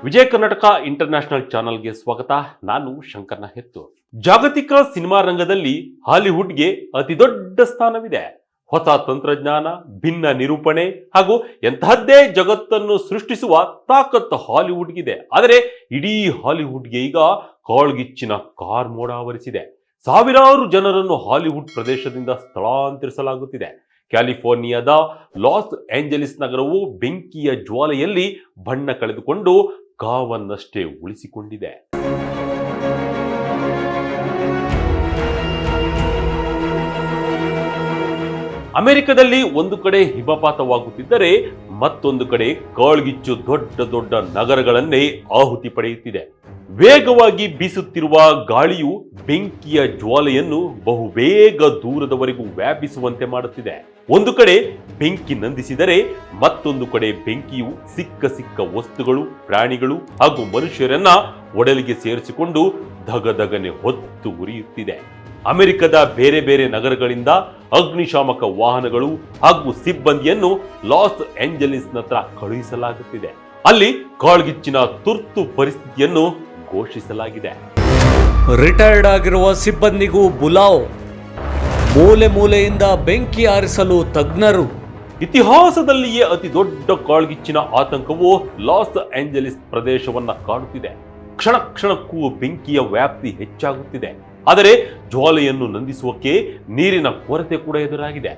ವಿಜಯ Karnataka international ಚಾನೆಲ್ಗೆ ಸ್ವಾಗತ. ನಾನು ಶಂಕರ್ನ ಹೆತ್ತು. ಜಾಗತಿಕ ಸಿನಿಮಾ ರಂಗದಲ್ಲಿ ಹಾಲಿವುಡ್ಗೆ ಅತಿ ದೊಡ್ಡ ಸ್ಥಾನವಿದೆ. ಹೊಸ ತಂತ್ರಜ್ಞಾನ, ಭಿನ್ನ ನಿರೂಪಣೆ ಹಾಗೂ ಎಂತಹದ್ದೇ ಜಗತ್ತನ್ನು ಸೃಷ್ಟಿಸುವ ತಾಕತ್ತು ಹಾಲಿವುಡ್ಗಿದೆ. ಆದರೆ ಇಡೀ ಹಾಲಿವುಡ್ಗೆ ಈಗ ಕಾಳ್ಗಿಚ್ಚಿನ ಕಾರ್ಮೋಡ ಆವರಿಸಿದೆ. ಸಾವಿರಾರು ಜನರನ್ನು ಹಾಲಿವುಡ್ ಪ್ರದೇಶದಿಂದ ಸ್ಥಳಾಂತರಿಸಲಾಗುತ್ತಿದೆ. ಕ್ಯಾಲಿಫೋರ್ನಿಯಾದ ಲಾಸ್ ಏಂಜಲೀಸ್ ನಗರವು ಬೆಂಕಿಯ ಜ್ವಾಲೆಯಲ್ಲಿ ಬಣ್ಣ ಕಳೆದುಕೊಂಡು ಕಾವನ್ನಷ್ಟೇ ಉಳಿಸಿಕೊಂಡಿದೆ. ಅಮೆರಿಕದಲ್ಲಿ ಒಂದು ಕಡೆ ಹಿಮಪಾತವಾಗುತ್ತಿದ್ದರೆ ಮತ್ತೊಂದು ಕಡೆ ಕಾಳ್ಗಿಚ್ಚು ದೊಡ್ಡ ದೊಡ್ಡ ನಗರಗಳನ್ನೇ ಆಹುತಿ ಪಡೆಯುತ್ತಿದೆ. ವೇಗವಾಗಿ ಬೀಸುತ್ತಿರುವ ಗಾಳಿಯು ಬೆಂಕಿಯ ಜ್ವಾಲೆಯನ್ನು ಬಹುಬೇಗ ದೂರದವರೆಗೂ ವ್ಯಾಪಿಸುವಂತೆ ಮಾಡುತ್ತಿದೆ. ಒಂದು ಕಡೆ ಬೆಂಕಿ ನಂದಿಸಿದರೆ ಮತ್ತೊಂದು ಕಡೆ ಬೆಂಕಿಯು ಸಿಕ್ಕ ವಸ್ತುಗಳು, ಪ್ರಾಣಿಗಳು ಹಾಗೂ ಮನುಷ್ಯರನ್ನ ಒಡಲಿಗೆ ಸೇರಿಸಿಕೊಂಡು ಧಗಧಗನೆ ಹೊತ್ತು ಉರಿಯುತ್ತಿದೆ. ಅಮೆರಿಕದ ಬೇರೆ ಬೇರೆ ನಗರಗಳಿಂದ ಅಗ್ನಿಶಾಮಕ ವಾಹನಗಳು ಹಾಗೂ ಸಿಬ್ಬಂದಿಯನ್ನು ಲಾಸ್ ಏಂಜಲೀಸ್ನತ್ರ ಕಳುಹಿಸಲಾಗುತ್ತಿದೆ. ಅಲ್ಲಿ ಕಾಳ್ಗಿಚ್ಚಿನ ತುರ್ತು ಪರಿಸ್ಥಿತಿಯನ್ನು ಘೋಷಿಸಲಾಗಿದೆ. ರಿಟೈರ್ಡ್ ಆಗಿರುವ ಸಿಬ್ಬಂದಿಗೂ ಬುಲಾವ್, ಮೂಲೆ ಮೂಲೆಯಿಂದ ಬೆಂಕಿ ಆರಿಸಲು ತಜ್ಞರು. ಇತಿಹಾಸದಲ್ಲಿಯೇ ಅತಿ ದೊಡ್ಡ ಕಾಳ್ಗಿಚ್ಚಿನ ಆತಂಕವು ಲಾಸ್ ಏಂಜಲೀಸ್ ಪ್ರದೇಶವನ್ನ ಕಾಡುತ್ತಿದೆ. ಕ್ಷಣ ಕ್ಷಣಕ್ಕೂ ಬೆಂಕಿಯ ವ್ಯಾಪ್ತಿ ಹೆಚ್ಚಾಗುತ್ತಿದೆ. ಆದರೆ ಜ್ವಾಲೆಯನ್ನು ನಂದಿಸುವಕ್ಕೆ ನೀರಿನ ಕೊರತೆ ಕೂಡ ಎದುರಾಗಿದೆ.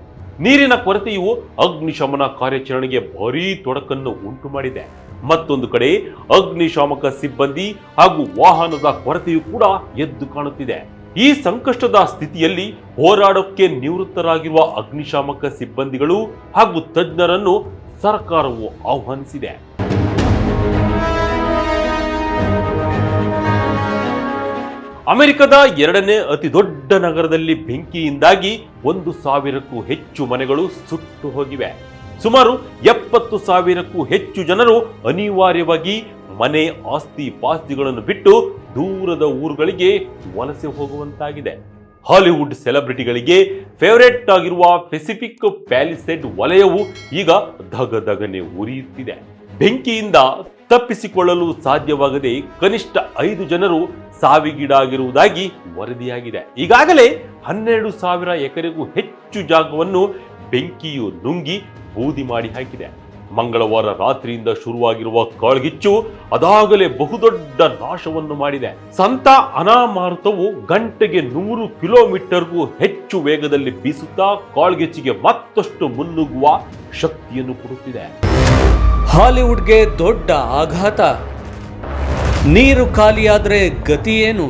ನೀರಿನ ಕೊರತೆಯು ಅಗ್ನಿಶಮನ ಕಾರ್ಯಾಚರಣೆಗೆ ಭಾರೀ ತೊಡಕನ್ನು ಉಂಟು ಮಾಡಿದೆ. ಮತ್ತೊಂದು ಕಡೆ ಅಗ್ನಿಶಾಮಕ ಸಿಬ್ಬಂದಿ ಹಾಗೂ ವಾಹನದ ಕೊರತೆಯೂ ಕೂಡ ಎದ್ದು ಕಾಣುತ್ತಿದೆ. ಈ ಸಂಕಷ್ಟದ ಸ್ಥಿತಿಯಲ್ಲಿ ಹೋರಾಡೋಕ್ಕೆ ನಿವೃತ್ತರಾಗಿರುವ ಅಗ್ನಿಶಾಮಕ ಸಿಬ್ಬಂದಿಗಳು ಹಾಗೂ ತಜ್ಞರನ್ನು ಸರ್ಕಾರವು ಆಹ್ವಾನಿಸಿದೆ. ಅಮೆರಿಕದ ಎರಡನೇ ಅತಿ ದೊಡ್ಡ ನಗರದಲ್ಲಿ ಬೆಂಕಿಯಿಂದಾಗಿ 1,000ಕ್ಕೂ ಹೆಚ್ಚು ಮನೆಗಳು ಸುಟ್ಟು ಹೋಗಿವೆ. ಸುಮಾರು 70,000ಕ್ಕೂ ಹೆಚ್ಚು ಜನರು ಅನಿವಾರ್ಯವಾಗಿ ಮನೆ, ಆಸ್ತಿ ಪಾಸ್ತಿಗಳನ್ನು ಬಿಟ್ಟು ದೂರದ ಊರುಗಳಿಗೆ ವಲಸೆ ಹೋಗುವಂತಾಗಿದೆ. ಹಾಲಿವುಡ್ ಸೆಲೆಬ್ರಿಟಿಗಳಿಗೆ ಫೇವರೇಟ್ ಆಗಿರುವ ಪೆಸಿಫಿಕ್ ಪ್ಯಾಲಿಸೇಡ್ ವಲಯವು ಈಗ ಧಗಧಗನೆ ಉರಿಯುತ್ತಿದೆ. ಬೆಂಕಿಯಿಂದ ತಪ್ಪಿಸಿಕೊಳ್ಳಲು ಸಾಧ್ಯವಾಗದೆ ಕನಿಷ್ಠ 5 ಜನರು ಸಾವಿಗೀಡಾಗಿರುವುದಾಗಿ ವರದಿಯಾಗಿದೆ. ಈಗಾಗಲೇ 12,000 ಎಕರೆಗೂ ಹೆಚ್ಚು ಜಾಗವನ್ನು ಬೆಂಕಿಯು ನುಂಗಿ ಬೂದಿ ಮಾಡಿ ಹಾಕಿದೆ. ಮಂಗಳವಾರ ರಾತ್ರಿಯಿಂದ ಶುರುವಾಗಿರುವ ಕಾಳ್ಗಿಚ್ಚು ಅದಾಗಲೇ ಬಹುದೊಡ್ಡ ನಾಶವನ್ನು ಮಾಡಿದೆ. ಸಂತ ಅನಾಮಾರುತವು ಗಂಟೆಗೆ 100 ಕಿಲೋಮೀಟರ್ಗೂ ಹೆಚ್ಚು ವೇಗದಲ್ಲಿ ಬೀಸುತ್ತಾ ಕಾಳ್ಗಿಚ್ಚಿಗೆ ಮತ್ತಷ್ಟು ಮುನ್ನುಗ್ಗುವ ಶಕ್ತಿಯನ್ನು ಕೊಡುತ್ತಿದೆ. ಹಾಲಿವುಡ್ಗೆ ದೊಡ್ಡ ಆಘಾತ. ನೀರು ಖಾಲಿಯಾದ್ರೆ ಗತಿ ಏನು?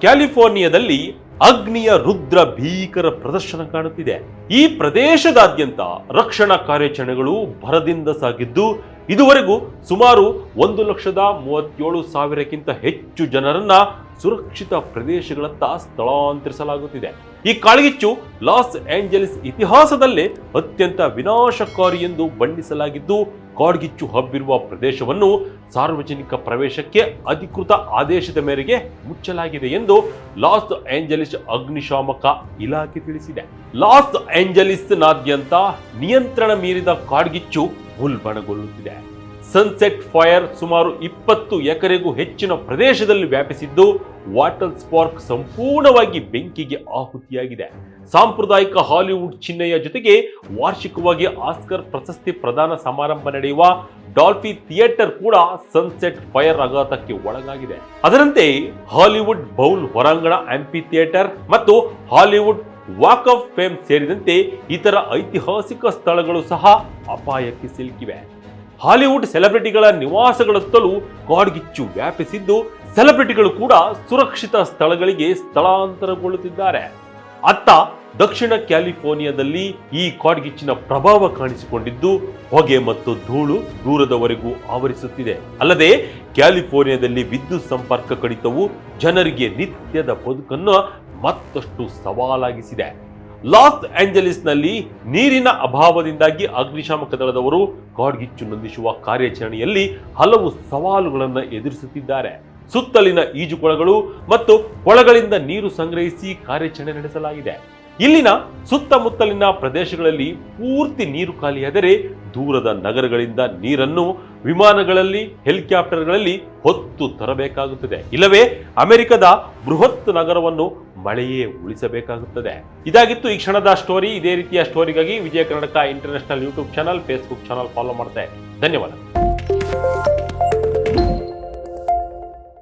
ಕ್ಯಾಲಿಫೋರ್ನಿಯಾದಲ್ಲಿ ಅಗ್ನಿಯ ರುದ್ರ ಭೀಕರ ಪ್ರದರ್ಶನ ಕಾಣುತ್ತಿದೆ. ಈ ಪ್ರದೇಶದಾದ್ಯಂತ ರಕ್ಷಣಾ ಕಾರ್ಯಾಚರಣೆಗಳು ಭರದಿಂದ ಸಾಗಿದ್ದು ಇದುವರೆಗೂ ಸುಮಾರು 1,37,000ಕ್ಕಿಂತ ಹೆಚ್ಚು ಜನರನ್ನ ಸುರಕ್ಷಿತ ಪ್ರದೇಶಗಳತ್ತ ಸ್ಥಳಾಂತರಿಸಲಾಗುತ್ತಿದೆ. ಈ ಕಾಳ್ಗಿಚ್ಚು ಲಾಸ್ ಏಂಜಲೀಸ್ ಇತಿಹಾಸದಲ್ಲೇ ಅತ್ಯಂತ ವಿನಾಶಕಾರಿ ಎಂದು ಬಣ್ಣಿಸಲಾಗಿದ್ದು, ಕಾಡ್ಗಿಚ್ಚು ಹಬ್ಬಿರುವ ಪ್ರದೇಶವನ್ನು ಸಾರ್ವಜನಿಕ ಪ್ರವೇಶಕ್ಕೆ ಅಧಿಕೃತ ಆದೇಶದ ಮೇರೆಗೆ ಮುಚ್ಚಲಾಗಿದೆ ಎಂದು ಲಾಸ್ ಏಂಜಲೀಸ್ ಅಗ್ನಿಶಾಮಕ ಇಲಾಖೆ ತಿಳಿಸಿದೆ. ಲಾಸ್ ಏಂಜಲೀಸ್ನಾದ್ಯಂತ ನಿಯಂತ್ರಣ ಮೀರಿದ ಕಾಡ್ಗಿಚ್ಚು ಉಲ್ಬಣಗೊಳ್ಳುತ್ತಿದೆ. ಸನ್ಸೆಟ್ ಫೈರ್ ಸುಮಾರು 20 ಎಕರೆಗೂ ಹೆಚ್ಚಿನ ಪ್ರದೇಶದಲ್ಲಿ ವ್ಯಾಪಿಸಿದ್ದು, ವಾಟರ್ ಸ್ಪಾರ್ಕ್ ಸಂಪೂರ್ಣವಾಗಿ ಬೆಂಕಿಗೆ ಆಹುತಿಯಾಗಿದೆ. ಸಾಂಪ್ರದಾಯಿಕ ಹಾಲಿವುಡ್ ಚಿಹ್ನೆಯ ಜೊತೆಗೆ ವಾರ್ಷಿಕವಾಗಿ ಆಸ್ಕರ್ ಪ್ರಶಸ್ತಿ ಪ್ರದಾನ ಸಮಾರಂಭ ನಡೆಯುವ ಡಾಲ್ಫಿ ಥಿಯೇಟರ್ ಕೂಡ ಸನ್ಸೆಟ್ ಫೈರ್ ಆಘಾತಕ್ಕೆ ಒಳಗಾಗಿದೆ. ಅದರಂತೆ ಹಾಲಿವುಡ್ ಬೌಲ್ ಹೊರಾಂಗಣ ಆಂಪಿ ಥಿಯೇಟರ್ ಮತ್ತು ಹಾಲಿವುಡ್ ವಾಕ್ ಆಫ್ ಫೇಮ್ ಸೇರಿದಂತೆ ಇತರ ಐತಿಹಾಸಿಕ ಸ್ಥಳಗಳು ಸಹ ಅಪಾಯಕ್ಕೆ ಸಿಲುಕಿವೆ. ಹಾಲಿವುಡ್ ಸೆಲೆಬ್ರಿಟಿಗಳ ನಿವಾಸಗಳತ್ತಲೂ ಕಾಡ್ಗಿಚ್ಚು ವ್ಯಾಪಿಸಿದ್ದು, ಸೆಲೆಬ್ರಿಟಿಗಳು ಕೂಡ ಸುರಕ್ಷಿತ ಸ್ಥಳಗಳಿಗೆ ಸ್ಥಳಾಂತರಗೊಳ್ಳುತ್ತಿದ್ದಾರೆ. ಅತ್ತ ದಕ್ಷಿಣ ಕ್ಯಾಲಿಫೋರ್ನಿಯಾದಲ್ಲಿ ಈ ಕಾಡ್ಗಿಚ್ಚಿನ ಪ್ರಭಾವ ಕಾಣಿಸಿಕೊಂಡಿದ್ದು, ಹೊಗೆ ಮತ್ತು ಧೂಳು ದೂರದವರೆಗೂ ಆವರಿಸುತ್ತಿದೆ. ಅಲ್ಲದೆ ಕ್ಯಾಲಿಫೋರ್ನಿಯಾದಲ್ಲಿ ವಿದ್ಯುತ್ ಸಂಪರ್ಕ ಕಡಿತವು ಜನರಿಗೆ ನಿತ್ಯದ ಬದುಕನ್ನು ಮತ್ತಷ್ಟು ಸವಾಲಾಗಿಸಿದೆ. ಲಾಸ್ ಏಂಜಲೀಸ್ನಲ್ಲಿ ನೀರಿನ ಅಭಾವದಿಂದಾಗಿ ಅಗ್ನಿಶಾಮಕ ದಳದವರು ಕಾಡ್ಗಿಚ್ಚು ನಂದಿಸುವ ಕಾರ್ಯಾಚರಣೆಯಲ್ಲಿ ಹಲವು ಸವಾಲುಗಳನ್ನು ಎದುರಿಸುತ್ತಿದ್ದಾರೆ. ಸುತ್ತಲಿನ ಈಜುಕೊಳಗಳು ಮತ್ತು ಕೊಳಗಳಿಂದ ನೀರು ಸಂಗ್ರಹಿಸಿ ಕಾರ್ಯಾಚರಣೆ ನಡೆಸಲಾಗಿದೆ. ಇಲ್ಲಿನ ಸುತ್ತಮುತ್ತಲಿನ ಪ್ರದೇಶಗಳಲ್ಲಿ ಪೂರ್ತಿ ನೀರು ಖಾಲಿಯಾದರೆ ದೂರದ ನಗರಗಳಿಂದ ನೀರನ್ನು ವಿಮಾನಗಳಲ್ಲಿ ಹೆಲಿಕಾಪ್ಟರ್ಗಳಲ್ಲಿ ಹೊತ್ತು ತರಬೇಕಾಗುತ್ತದೆ, ಇಲ್ಲವೇ ಅಮೆರಿಕದ ಬೃಹತ್ ನಗರವನ್ನು ಮಳೆಯೇ ಉಳಿಸಬೇಕಾಗುತ್ತದೆ. ಇದಾಗಿತ್ತು ಈ ಕ್ಷಣದ ಸ್ಟೋರಿ. ಇದೇ ರೀತಿಯ ಸ್ಟೋರಿಗಾಗಿ Vijaya Karnataka international YouTube channel, Facebook channel follow ಮಾಡ್ತಾ ಇರಿ. ಧನ್ಯವಾದ.